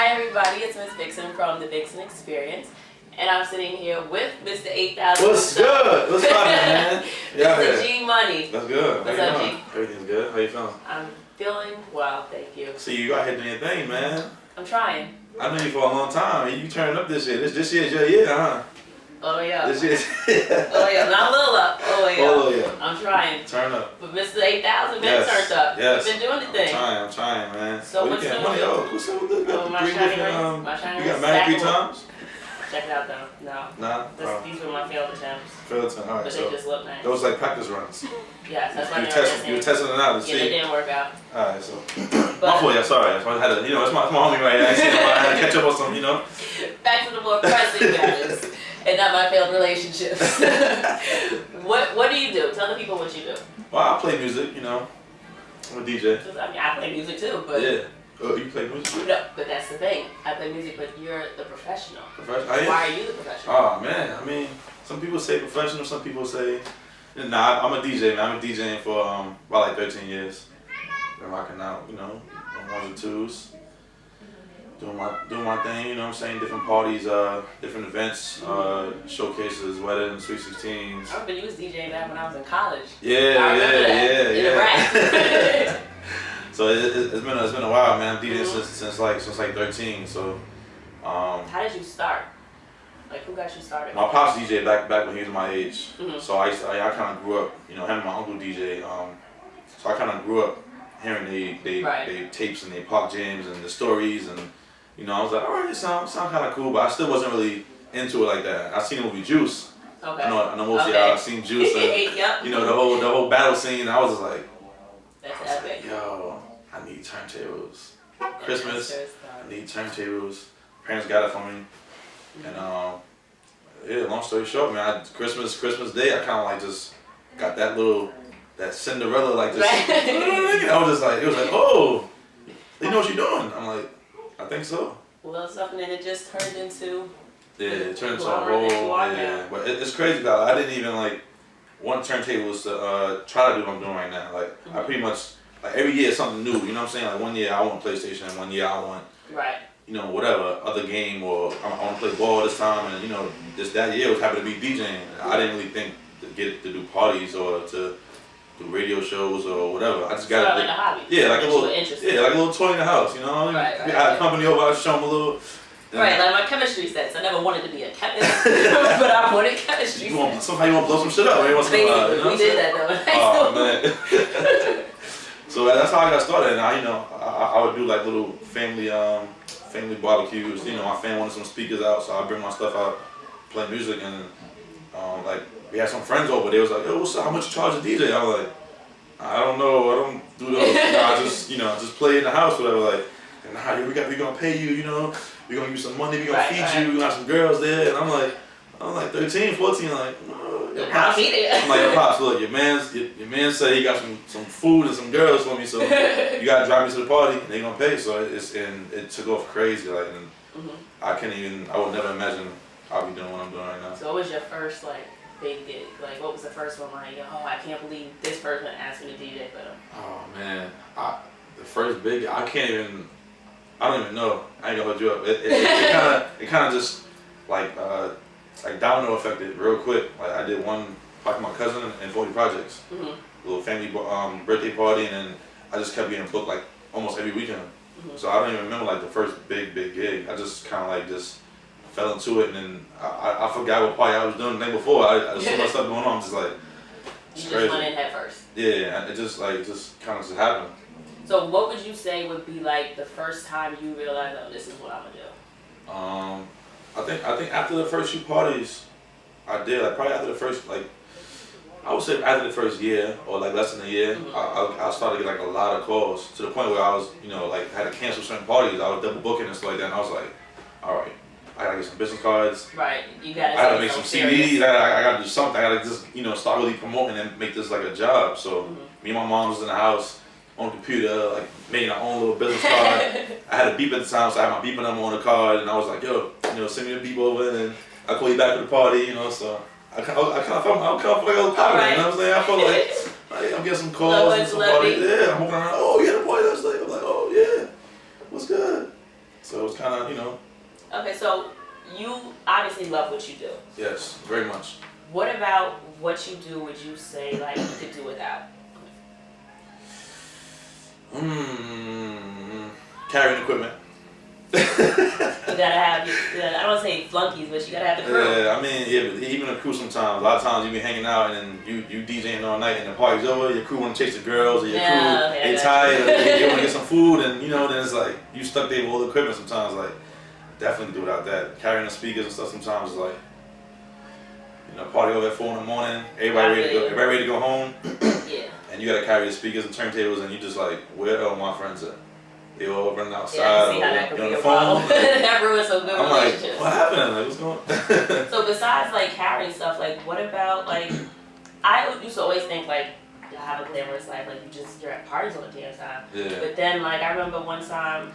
Hi everybody, it's Miss Vixin from TheVixinExperience, and I'm sitting here with Mr. 8000. What's good? What's poppin', man? Mr. GMoney. That's good. What's up, G? Everything's good. How you feeling? I'm feeling well, thank you. See, you out here doing your thing, man. I'm trying. I knew you for a long time. You turned up this year. This year's your year, huh? Oh yeah. This year's Oh yeah, not a little up. Oh yeah. I'm trying. Turn up. But Mr. 8000 been Yes. turned up. Yes. You've been doing the thing. I'm trying, man. So what's you new? money? Oh, what's up with this? Oh, my shiny rings. You got married 3 times? Check it out though. No. Nah. These were my failed attempts. Failed attempt. All right. But So they just look nice. those like practice runs. Yes, that's why you were testing it out to see. Yeah, they didn't work out. All right, so. My fault, yeah, sorry. I had to, it's my homie right there. I had to catch up on some, Back to the more pressing matters, and not my failed relationships. What do you do? Tell the people what you do. Well, I play music, I'm a DJ. I mean, I play music too, but. Yeah. Oh, you play music too? No, but that's the thing. I play music, but you're the professional. Professional? Why are you the professional? Oh, man. I mean, some people say professional, some people say. Nah, I'm a DJ, man. I've been DJing for about like 13 years. Been rocking out, on ones and twos. Doing my thing, different parties, different events, showcases, weddings, Sweet 16s. I remember you was DJing back when I was in college. Yeah. In a rap. So it's been a while, man. I'm DJing since like 13. So. How did you start? Like, who got you started? My pops DJ back when he was my age. Mm-hmm. So I kind of grew up, him and my uncle DJ. So I kind of grew up hearing they tapes and they pop jams and the stories, and I was like, all right, it sound kind of cool, but I still wasn't really into it like that. I seen the movie Juice. Okay. I know most of y'all have seen Juice, and yep. the whole battle scene. I was just like, that's epic. Yo, I need turntables. Christmas, I need turntables. Parents got it for me, and yeah. Long story short, man, Christmas Day, I kind of like just got that Cinderella like just. I was just like, it was like, oh, you know what you're doing? I'm like, I think so. Well, something, and it just turned into. Yeah, it turned into a whole. Yeah, but it's crazy though. I didn't even want turntables to try to do what I'm doing right now. Like I pretty much every year something new. You know what I'm saying? Like one year I want PlayStation, one year I want. Right. Whatever other game, or I want to play ball this time, and that year was happy to be DJing. I didn't really think to do parties or to do radio shows or whatever. I just got like a hobby. Yeah, like a little toy in the house. Right. I had a company over, I was showing them a little. Right, like my chemistry sets. I never wanted to be a chemist, but I wanted chemistry sets. Somehow you want to blow some shit up. Basically, we did that though. Oh man. So that's how I got started. And I would do like little family barbecues. My family wanted some speakers out, so I bring my stuff out, play music, and we had some friends over. They was like, "Yo, what's up? How much you charge a DJ?" I was like, "I don't know. I don't do those. I just play in the house, whatever." Like, nah, we gonna pay you. We gonna give you some money. We gonna feed you. We got some girls there, and I'm like 13, 14, like. Pops. I'm like, yo, Pops, look, your man said he got some food and some girls for me, so you gotta drive me to the party, and they gonna pay. So it took off crazy, I would never imagine I'll be doing what I'm doing right now. So what was your first big gig? Like, what was the first one? Like, oh, I can't believe this person asked me to DJ for them. Oh man, the first big, I don't even know. I ain't gonna hold you up. It kind of just like domino affected real quick. Like I did one party with my cousin and 40 projects, little family birthday party, and then I just kept getting booked like almost every weekend. So I don't even remember the first big gig. I just kind of just fell into it, and then I forgot what party I was doing the night before. I so much stuff going on. I'm just like, it's you crazy. Just went in head first. Yeah, it just kind of happened. So what would you say would be the first time you realized, oh, this is what I'm gonna do? I think after the first few parties I did, probably after the first I would say after the first year or less than a year, I started to get a lot of calls to the point where I was had to cancel certain parties. I was double booking and stuff like that, and I was like, all right, I gotta get some business cards. Right, you gotta. I gotta make some CDs. I gotta do something. I gotta just start really promoting and make this a job. So me and my mom was in the house on the computer, making our own little business card. I had a beep at the time, so I had my beeping number on the card, and I was like, yo, send me the beep over, and I'll call you back to the party, so I kind of felt like I was popular, you know what I'm saying? I felt like I'm getting some calls and some parties. Yeah, I'm walking around, oh, you had a party last night? I'm like, oh, yeah, what's good? So it was kind of, you know. Okay, so you obviously love what you do. Yes, very much. What about what you do would you say like you could do without? Carrying equipment. You gotta have your, I don't want to say flunkies, but you gotta have the crew. Yeah, I mean, yeah, but even the crew sometimes. A lot of times you be hanging out and then you DJing all night and the party's over. Your crew want to chase the girls, or your crew they tired, or they want to get some food, and you know, then it's like you stuck there with all the equipment sometimes. Like, definitely do without that. Carrying the speakers and stuff sometimes is like, you know, party over at 4 in the morning. Everybody ready to go home. Yeah. And you gotta carry the speakers and turntables, and you just like, where are my friends at? They all running outside, yeah, see how that could on be the a phone. problem. That ruins some good I'm like, relationships. what happened? Like, what's going on? So besides like carrying stuff, like what about like, I used to always think like, y'all have a glamorous life, like you're at parties all the damn time. Yeah. But then like I remember one time,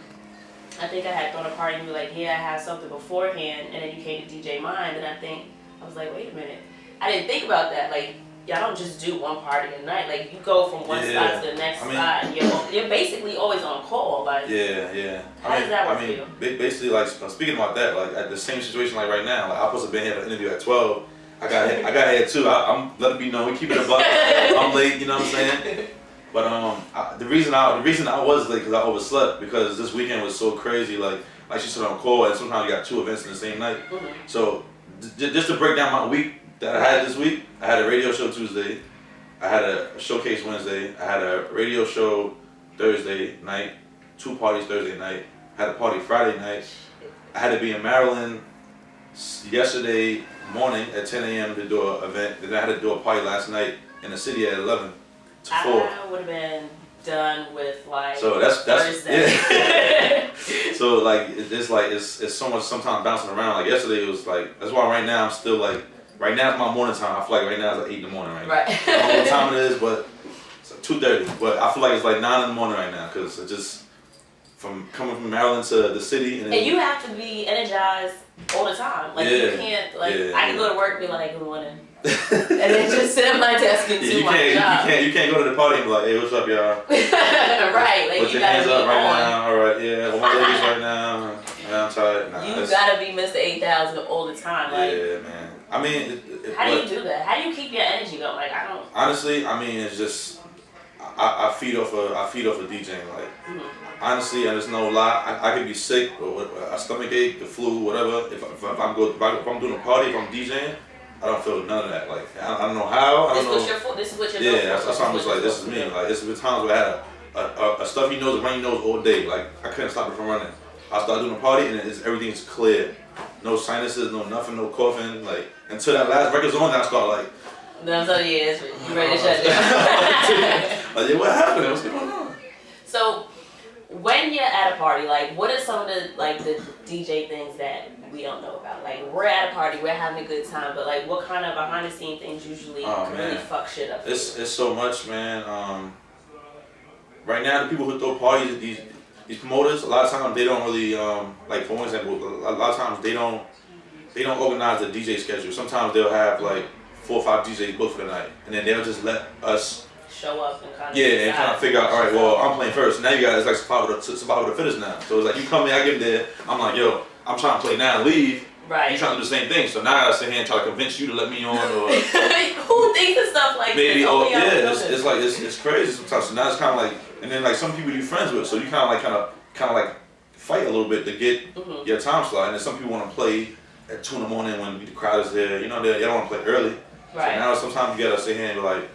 I think I had thrown a party and you were like, yeah, I had something beforehand, and then you came to DJ Mind, and I was like, wait a minute, I didn't think about that. Like, y'all don't just do one party a night. Like, you go from one spot to the next spot. You're basically always on call. Like, yeah. How does that work for you? Basically, like speaking about that, like at the same situation like right now, like I'm supposed to be here for an interview at 12. I got here at 2. I'm letting me know we keep it a buck. I'm late. You know what I'm saying? But the reason I was late because I overslept, because this weekend was so crazy. Like she said on call, and sometimes you got 2 events in the same night. Mm-hmm. So just to break down my week that I had this week, I had a radio show Tuesday, I had a showcase Wednesday, I had a radio show Thursday night, 2 parties Thursday night, I had a party Friday night, I had to be in Maryland yesterday morning at 10 a.m. to do an event, then I had to do a party last night in the city at 11 to 4. I would have been done with like so that's Thursday. Yeah. So like it's so much sometimes bouncing around. Like yesterday it was like, that's why right now I'm still like, right now it's my morning time. I feel like right now it's like 8 in the morning right now. Right. I don't know what time it is, but it's like 2:30. But I feel like it's like 9 in the morning right now, because it just coming from Maryland to the city. And you have to be energized all the time. Like you can't I can go to work and be like, good morning. And then just sit at my desk and do my job. You can't go to the party and be like, hey, what's up, y'all? Right. Like, put your hands up right now. All right, yeah. With my ladies right now. I'm tired. Nah, you gotta be Mr. 8000 all the time. Like, yeah, man. I mean, how do you do that? How do you keep your energy going? Like, I don't. Honestly, I mean, it's just I feed off of DJing. Like, honestly, and there's no lie. I could be sick or a stomach ache, the flu, whatever. If I'm doing a party, if I'm DJing, I don't feel none of that. Like, I don't know how. I don't know. This is what you're doing. Yeah, that's why I'm just like, this is me. Like, it's been times where I had a stuffy nose, a runny nose all day. Like, I couldn't stop it from running. I started doing a party and everything's clear. No sinuses, no nothing, no coughing. Like, until that last record's on, I start like. No, I'm telling you, you ready to shut down. Like, yeah, what happened? What's going on? So, when you're at a party, like, what are some of the DJ things that we don't know about? Like, we're at a party, we're having a good time, but like, what kind of behind the scene things usually really fuck shit up? It's so much, man. Right now, the people who throw parties, these promoters, a lot of times they don't really like, for example, a lot of times they don't organize the DJ schedule. Sometimes they'll have like 4 or 5 DJs booked for the night, and then they'll just let us show up and kind of and kind of figure out, all right, well, I'm playing first. Now you guys like survival to finish now. So it's like, you come in, I get there, I'm like, yo, I'm trying to play now and leave. Right. You trying to do the same thing. So now I gotta sit here and try to convince you to let me on, or who thinks of stuff like maybe, this? or it's like it's crazy sometimes. So now it's kind of like, and then like some people you're friends with, so you kind of fight a little bit to get your time slot. And then some people want to play at 2 in the morning when the crowd is there. You know, they don't want to play early. Right. So now sometimes you gotta sit here and be like,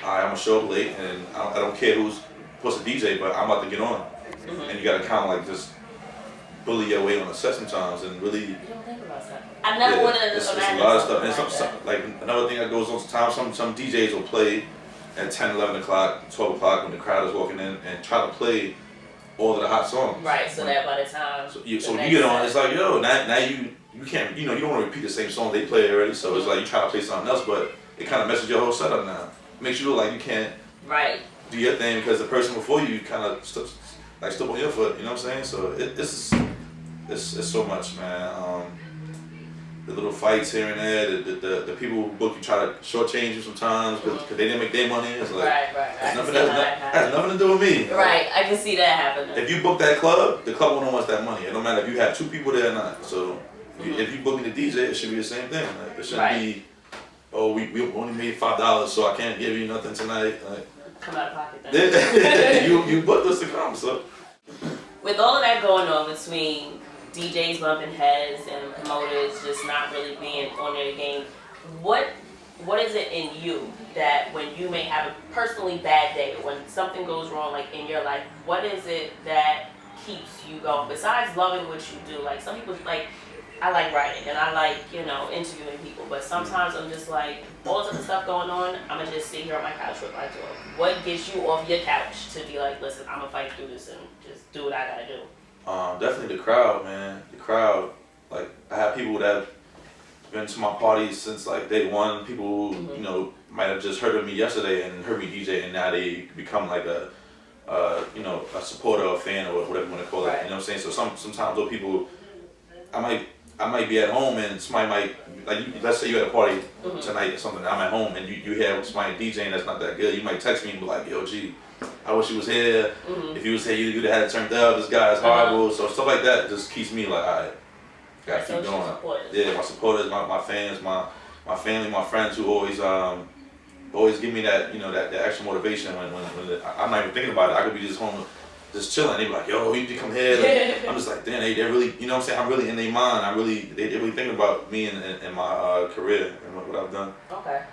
all right, I'm gonna show up late, and I don't care who's supposed to DJ, but I'm about to get on. And you gotta kind of like just bully your way on the set sometimes, and really. You don't think about that. I never wanted to. It's a lot of stuff, and some like another thing that goes on sometimes. Some DJs will play at 10, 11 o'clock, 12 o'clock when the crowd is walking in, and try to play all of the hot songs. Right. So that by the time. So you get on, it's like, yo, now you can't, you don't want to repeat the same song they play already. So it's like you try to play something else, but it kind of messes your whole setup now. Makes you look like you can't do your thing because the person before you kind of step on your foot. You know what I'm saying? So it's so much, man. the little fights here and there, the people who book you try to shortchange you sometimes because they didn't make their money. It's like right. has nothing to do with me. Right, I can see that happening. If you book that club, the club won't want that money. It don't matter if you have 2 people there or not. So if you book me the DJ, it should be the same thing. Like, it shouldn't be, oh, we only made $5, so I can't give you nothing tonight. Like, come out of pocket then. you booked us to come, so. With all of that going on between DJs bumping heads and promoters just not really being on their game, what is it in you that when you may have a personally bad day or when something goes wrong like in your life, what is it that keeps you going besides loving what you do? Like some people like, I like writing and I like, interviewing people, but sometimes I'm just like, all this other stuff going on, I'm gonna just sit here on my couch with my dog. What gets you off your couch to be like, listen, I'm gonna fight through this and just do what I gotta do? Definitely the crowd, man. The crowd. Like I have people that have been to my parties since like day one. People who, might have just heard of me yesterday and heard me DJ, and now they become like a supporter or fan or whatever you want to call it. Right. You know what I'm saying? So sometimes those people, I might be at home and somebody might, like, let's say you're at a party tonight or something, I'm at home and you hear somebody DJing that's not that good, you might text me and be like, yo, G, I wish you was here. If you was here, you'd have had it turned up, this guy is horrible. So stuff like that just keeps me like, all right, gotta keep going. Yeah, my supporters, my fans, my family, my friends who always give me that, that extra motivation when I'm not even thinking about it. I could be just home, just chilling. They be like, yo, you need to come here. Like, I'm just like, damn, they're really, you know what I'm saying? I'm really in their mind. They're really thinking about me and my career and what I've done. Okay.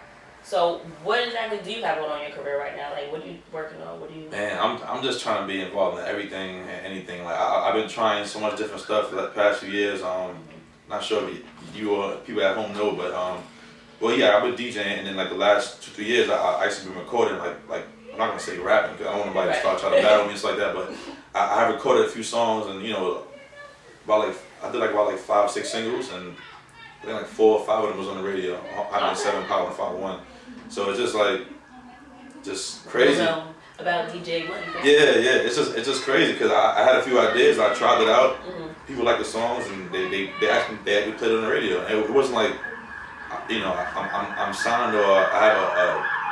So what exactly do you have going on in your career right now? Like, what are you working on? What do you? Man, I'm just trying to be involved in everything and anything. Like I've been trying so much different stuff for the past few years. Not sure if you or people at home know, but well, yeah, I've been DJing, and then like the last 2-3 years, I actually been recording like I'm not gonna say rapping because I don't want nobody to start trying to battle me and stuff like that. But I have recorded a few songs, and I did about 5-6 singles, and I think like 4 or 5 of them was on the radio. 107 Power and 501. So it's just crazy. About DJ GMoney. Yeah. It's just crazy because I had a few ideas. I tried it out. People like the songs, and they actually played it on the radio. And it wasn't like, I'm signed or I have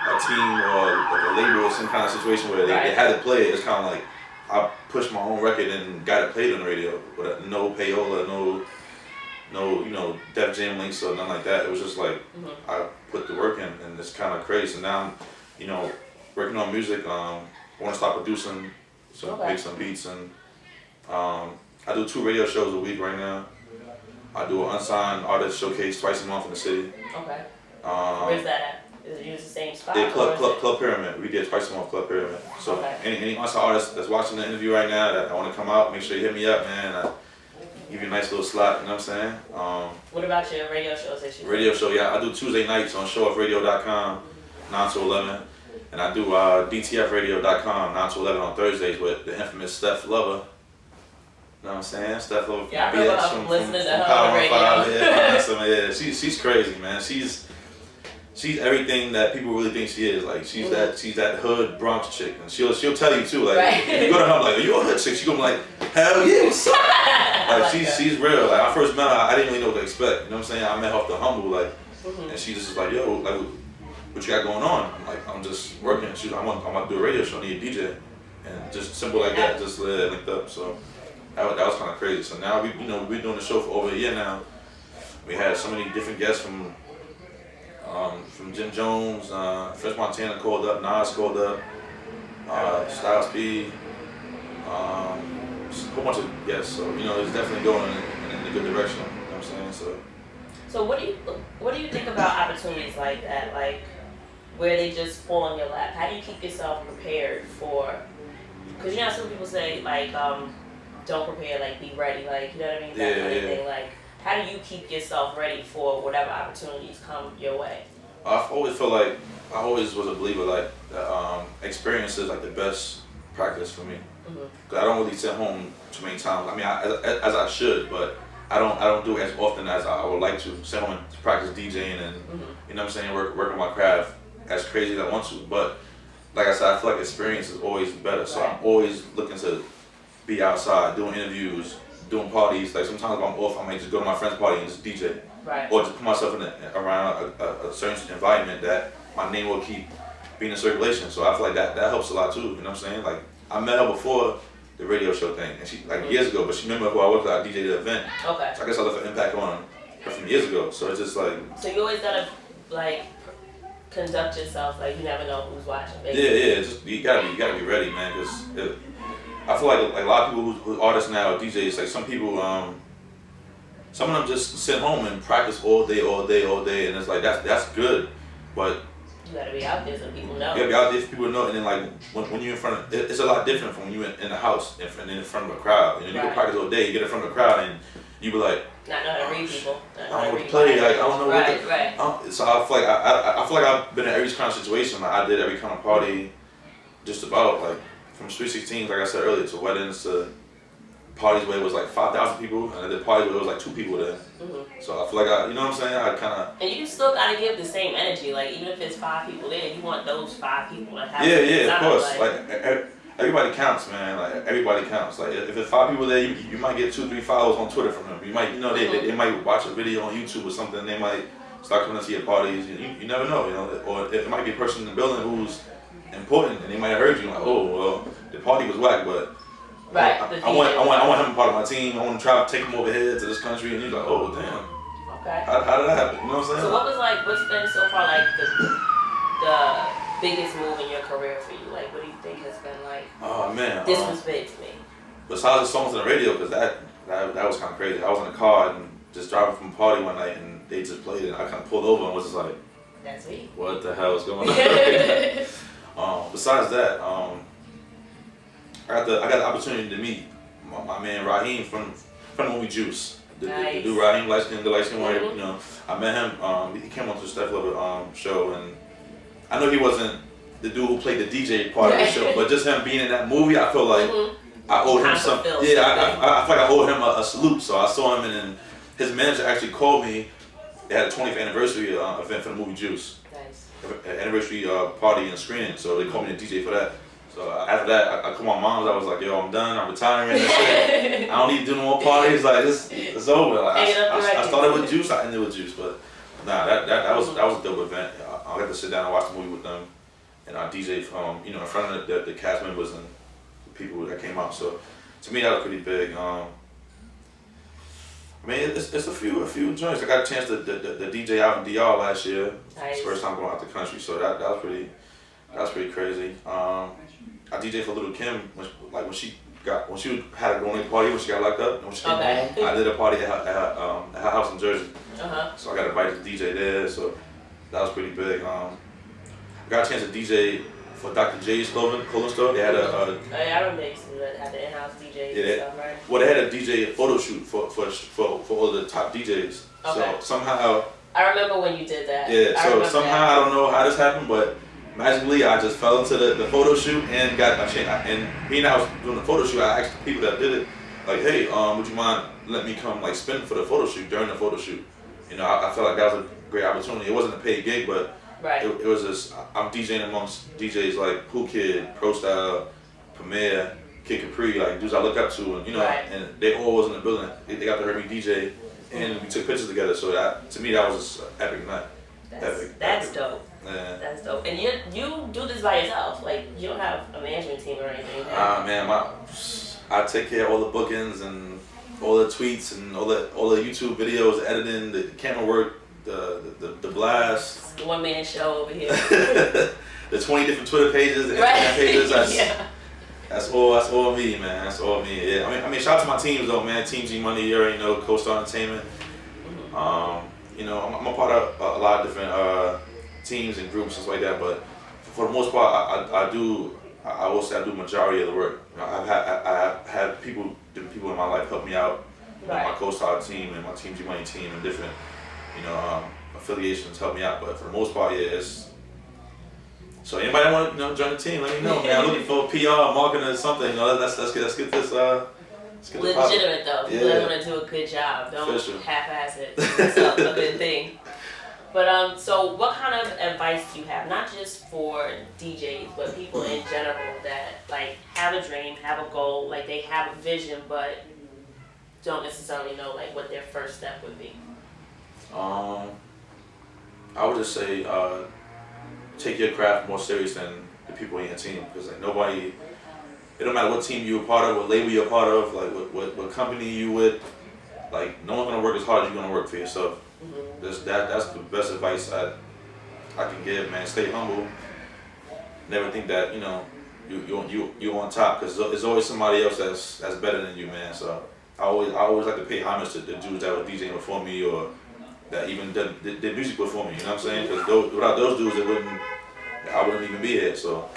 a team or like a label or some kind of situation where they had to play it. It's kind of like I pushed my own record and got it played on the radio with no payola, no Def Jam links or nothing like that. It was just like I put the work in, and it's kind of crazy. So now I'm, working on music. I want to start producing, make some beats, and I do 2 radio shows a week right now. I do an unsigned artist showcase twice a month in the city. Okay. Where's that at? Is it used the same spot? Yeah, Club Pyramid. We get twice a month, Club Pyramid. So any unsigned artist that's watching the interview right now that I want to come out, make sure you hit me up, man. I give you a nice little slot, you know what I'm saying? What about your radio shows that you do? Radio show, yeah. I do Tuesday nights on showoffradio.com, 9 to 11. And I do DTFradio.com, 9 to 11 on Thursdays with the infamous Steph Lover. You know what I'm saying? Steph Lover. Yeah, I remember from listening to her Power on the radio. Yeah, she's crazy, man. She's everything that people really think she is. Like she's that hood Bronx chick, and she'll tell you too. Like if you go to her, like, are you a hood chick? She gonna be like, hell yeah, what's up? Like she's real. Like I first met her, I didn't really know what to expect. You know what I'm saying? I met her off the humble, like, and she just was like, yo, like, what you got going on? I'm like, I'm just working. She's like, I'm about to do a radio show. I need a DJ, and just simple like that, just linked up. So that was kind of crazy. So now we've been doing the show for over a year now. We had so many different guests from Jim Jones, Fresh Montana called up, Nas called up, Styles P, a whole bunch of guests. So it's definitely going in a good direction. You know what I'm saying? So what do you think about opportunities like that, like where they just fall on your lap? How do you keep yourself prepared for? Because some people say like don't prepare, like be ready, like you know what I mean, that kind of thing. Like how do you keep yourself ready for whatever opportunities come your way? I've always felt like I always was a believer like that experience is like the best practice for me. Cause I don't really sit home too many times. I mean, as I should, but I don't do it as often as I would like to. Sit home and practice DJing and you know what I'm saying, work on my craft as crazy as I want to. But like I said, I feel like experience is always better. So I'm always looking to be outside, doing interviews, doing parties. Like sometimes if I'm off, I might just go to my friend's party and just DJ. Right. Or just put myself around a certain environment that my name will keep being in circulation. So I feel like that helps a lot too. You know what I'm saying? Like I met her before the radio show thing, and she years ago, but she remember who I was. I DJ'd the event. Okay. So I guess I left an impact on her from years ago. So it's just like. So you always gotta like conduct yourself like you never know who's watching. Basically. Yeah. Just, you gotta be ready, man. Because I feel like a lot of people who artists now, DJs, like some people, some of them just sit home and practice all day, and it's like that's good, but you gotta be out there so people know. You gotta be out there so people know, and then like when you're in front of, it's a lot different from when you're in the house and in front of a crowd. You know, you go practice all day, you get in front of a crowd, and you be like, not know how to read people. I don't know what to play. Like I don't know what to. Right. So I feel like I feel like I've been in every kind of situation. Like I did every kind of party, just about like from Sweet 16, like I said earlier, to weddings to parties where it was like 5,000 people, and I did parties where it was like 2 people there. So I feel like you know what I'm saying? I kind of. And you still gotta give the same energy. Like even if it's 5 people there, you want those 5 people to have. Yeah, of course. Like everybody counts, man. Like everybody counts. Like if there's 5 people there, you might get 2, 3 followers on Twitter from them. You might, they might watch a video on YouTube or something. They might start coming to your parties. You never know, Or it might be a person in the building who's important, and they might have heard you like, oh well, the party was whack, but I want him a part of my team. I want to try to take him over here to this country, and he's like, oh damn. Okay. How did that happen? You know what I'm saying? So what's been so far like the biggest move in your career for you? Like what do you think has been like? Oh man, this was big for me. Besides the songs on the radio, because that was kind of crazy. I was in a car and just driving from a party one night, and they just played it. And I kind of pulled over and was just like, that's me. What the hell is going on? Besides that, I got the opportunity to meet my man Raheem from the movie Juice. The dude Raheem, the light skin one. I met him. He came on to the Steph Lover show, and I know he wasn't the dude who played the DJ part of the show, but just him being in that movie, I feel like I owed him something. Yeah, I feel like I owed him a salute. So I saw him, and then his manager actually called me. They had a 20th anniversary event for the movie Juice. Nice. Anniversary party and screening, so they called me the DJ for that. So after that, I called my mom. I was like, "Yo, I'm done. I'm retiring. That's it. I don't need to do no more parties. Like it's over." Like I started with Juice. I ended with Juice, but nah, that was a dope event. I got to sit down and watch the movie with them, and I DJ from in front of the cast members and the people that came out. So to me, that was pretty big. I mean, it's a few joints. I got a chance to the DJ out in DR last year. Nice. It's the first time going out the country, so that was pretty crazy. I DJ for Little Kim when she had a going party when she got locked up, and when she came home, I did a party at her house in Jersey. So I got invited to DJ there, so that was pretty big. I got a chance to DJ for Dr. J's clothing store. They had I remember they had the in-house DJ and stuff, right? Well, they had a DJ photo shoot for all the top DJs. So somehow. I remember when you did that. Yeah. So somehow I don't know how this happened, but magically I just fell into the photo shoot and got my chance. And being I was doing the photo shoot, I asked the people that did it, like, hey, would you mind letting me come like spin for the photo shoot during the photo shoot? I felt like that was a great opportunity. It wasn't a paid gig, but it was just I'm DJing amongst DJs like Pooh Kid, Pro Style, Premier, Kid Capri, like dudes I look up to, and and they all was in the building. They got to hear me DJ, and we took pictures together. So to me that was just an epic night. That's dope. Yeah. That's dope. And you do this by yourself, like you don't have a management team or anything. Man, I take care of all the bookings and all the tweets and all the YouTube videos, the editing, the camera work, the blast. The one-man show over here. The 20 different Twitter pages, the Instagram pages. That's all me, man. That's all me. Yeah. I mean, shout out to my teams though, man. Team GMoney, you already know, Co-Star Entertainment. I'm a part of a lot of different teams and groups and stuff like that. But for the most part, I will say I do majority of the work. I've had people in my life help me out. My Co-Star team and my Team GMoney team and different, affiliations help me out. But for the most part, it's. So anybody want to join the team? Let me know, man. I'm looking for PR, marketing, or something. Let's get this. Legitimate though. You really want to do a good job. Don't half-ass it. It's a good thing. But so what kind of advice do you have? Not just for DJs, but people in general that like have a dream, have a goal, like they have a vision, but don't necessarily know like what their first step would be? I would just say take your craft more serious than the people in your team, because like nobody, it don't matter what team you're a part of, what label you're a part of, like what company you with, like no one's gonna work as hard as you're gonna work for yourself. That's the best advice I can give, man. Stay humble. Never think that you're on top, because there's always somebody else that's better than you, man. So I always like to pay homage to the dudes that were DJing before me, or that even did music before me. You know what I'm saying? Because without those dudes, I wouldn't even be here. So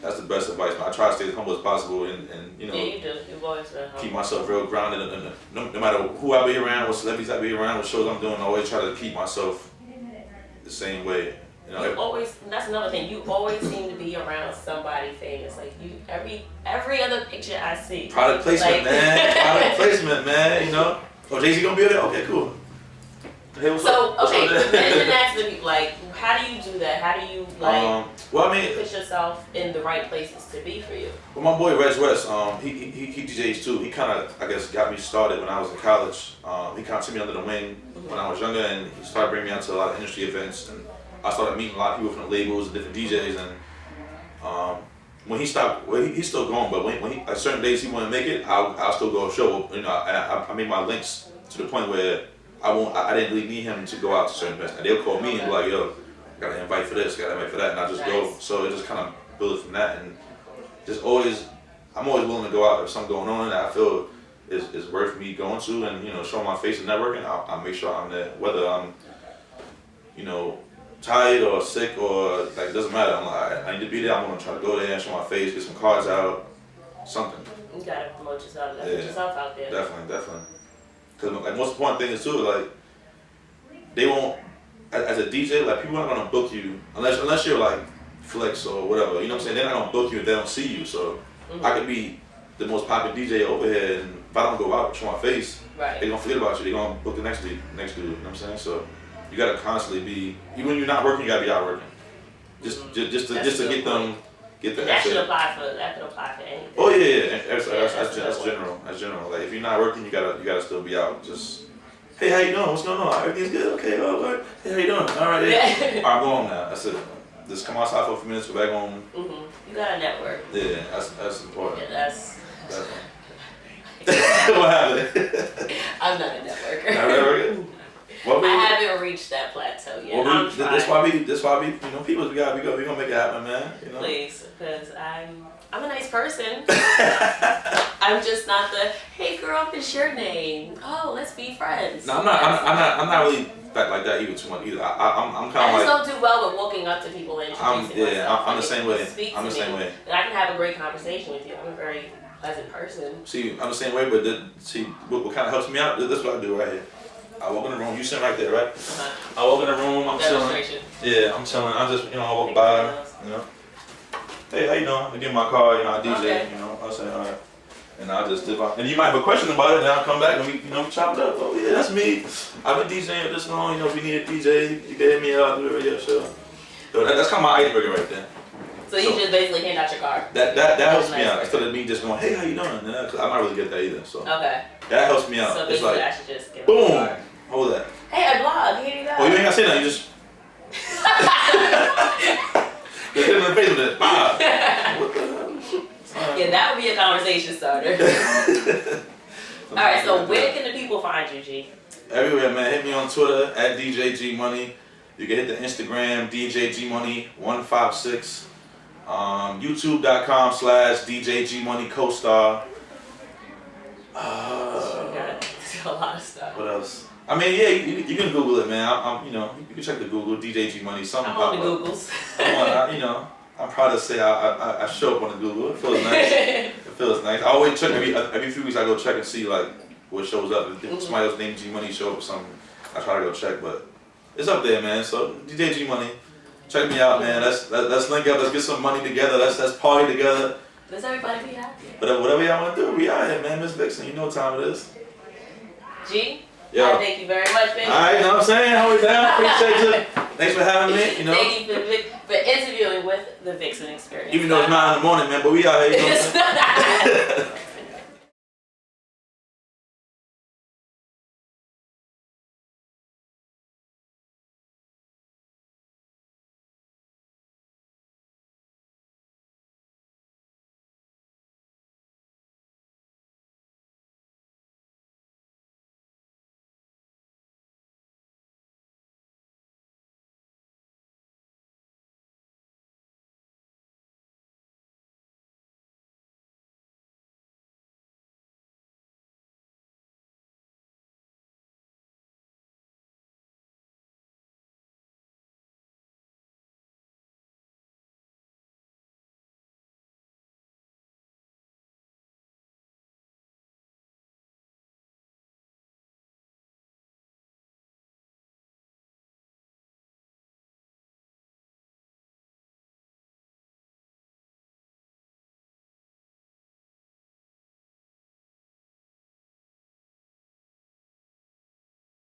that's the best advice. I try to stay as humble as possible, and Yeah, you do. You've always been humble. Keep myself real grounded. And no matter who I be around, what celebrities I be around, what shows I'm doing, I always try to keep myself the same way. You always. That's another thing. You always seem to be around somebody famous. Like you, every other picture I see. Product placement, man. Product placement, man. You know. Oh, Jay-Z gonna be there? Okay, cool. Hey, what's up? Okay, then ask the people, like, how do you do that? How do you like put yourself in the right places to be for you? Well, my boy Reg West, he DJs too. He kind of, I guess, got me started when I was in college. He kind of took me under the wing when I was younger, and he started bringing me out to a lot of industry events, and I started meeting a lot of people from the labels and different DJs. And when he stopped, well, he's still going, but when he, at certain days he wouldn't make it, I'll still go show. You know, I made my links to the point where I didn't really need him to go out to certain events. And they'll call me and be like, yo, gotta invite for this, gotta invite for that, and I just go. So it just kind of built from that, and I'm always willing to go out if something going on that I feel is worth me going to, and showing my face and networking. I'll make sure I'm there, whether I'm tired or sick or like, it doesn't matter. I'm like, I need to be there. I'm gonna try to go there and show my face, get some cards out, something. You gotta promote yourself, put yourself out there. Definitely. Because like most important thing is too, like they won't, as a DJ, like people aren't gonna book you unless you're like Flex or whatever. You know what I'm saying? They're not gonna book you if they don't see you. So I could be the most popular DJ over here, and if I don't go out and show my face, they're gonna forget about you. They're gonna book the next dude. You know what I'm saying? So you gotta constantly be, even when you're not working, you gotta be out working. Just to get them. That could apply for anything. Oh yeah. That's general. That's general. Like if you're not working, you gotta still be out. Just, hey, how you doing? What's going on? Everything's good. Okay. All right. Hey, how you doing? All right. Yeah. All right, I'm going now. That's it. Just come outside for a few minutes. Go back home. You gotta network. Yeah, that's important. Yeah, that's. What happened? I'm not a networker. Not a networker? I haven't reached that plateau yet. That's why we, people, we gonna make it happen, man. Please, because I'm a nice person. I'm just not the, hey girl, what's your name? Oh, let's be friends. No, I'm not really like that either too much either. I'm kind of like. I just don't do well with walking up to people and introducing myself. I'm the same way. I'm the same way. And I can have a great conversation with you. I'm a very pleasant person. See, I'm the same way, but what kind of helps me out? This is what I do right here. I walk in the room. You sitting right there, right? I walk in the room. I'm chilling. Yeah, I'm chilling. I just, I walk by. Hey, how you doing? I give my car. I DJ. Okay. I say, all right. And I just dip out. And you might have a question about it, and I'll come back and we chop it up. Oh yeah, that's me. I've been DJing this long. If you need a DJ, you can hit me up. I'll do a radio show. So that's kind of my icebreaker right there. So you just basically hand out your card. That helps me out instead of me just going, hey, how you doing? Cause I'm not really good at that either. So okay. That helps me out. So it's like, I should just give boom. a card. Hold that. Hey, I blog. Here you go. Oh, you ain't gotta say nothing. You just. Just hit him in the face with it. What the hell? Yeah, that would be a conversation starter. All right, so where can the people find you, G? Everywhere, man. Hit me on Twitter at DJ GMoney. You can hit the Instagram DJ GMoney156. YouTube.com/DJ GMoney co-star. You got a lot of stuff. What else? I mean, yeah, you can Google it, man. You can check the Google DJ GMoney. Something I'm on the Googles. I'm proud to say I show up on the Google. It feels nice. It feels nice. I always check every few weeks. I go check and see like what shows up. If somebody else named GMoney show up or something, I try to go check. But it's up there, man. So DJ GMoney, check me out, man. Let's link up. Let's get some money together. Let's party together. Let's everybody be happy. But whatever y'all want to do, we out here, man. MS.VIXIN, you know what time it is. G. Yo. Thank you very much, baby. All right, you know what I'm saying? Hold it down. Appreciate you. Thanks for having me. Thank you for interviewing with the Vixen Experience. Even though it's 9 in the morning, man, but we out here. You know what I'm saying?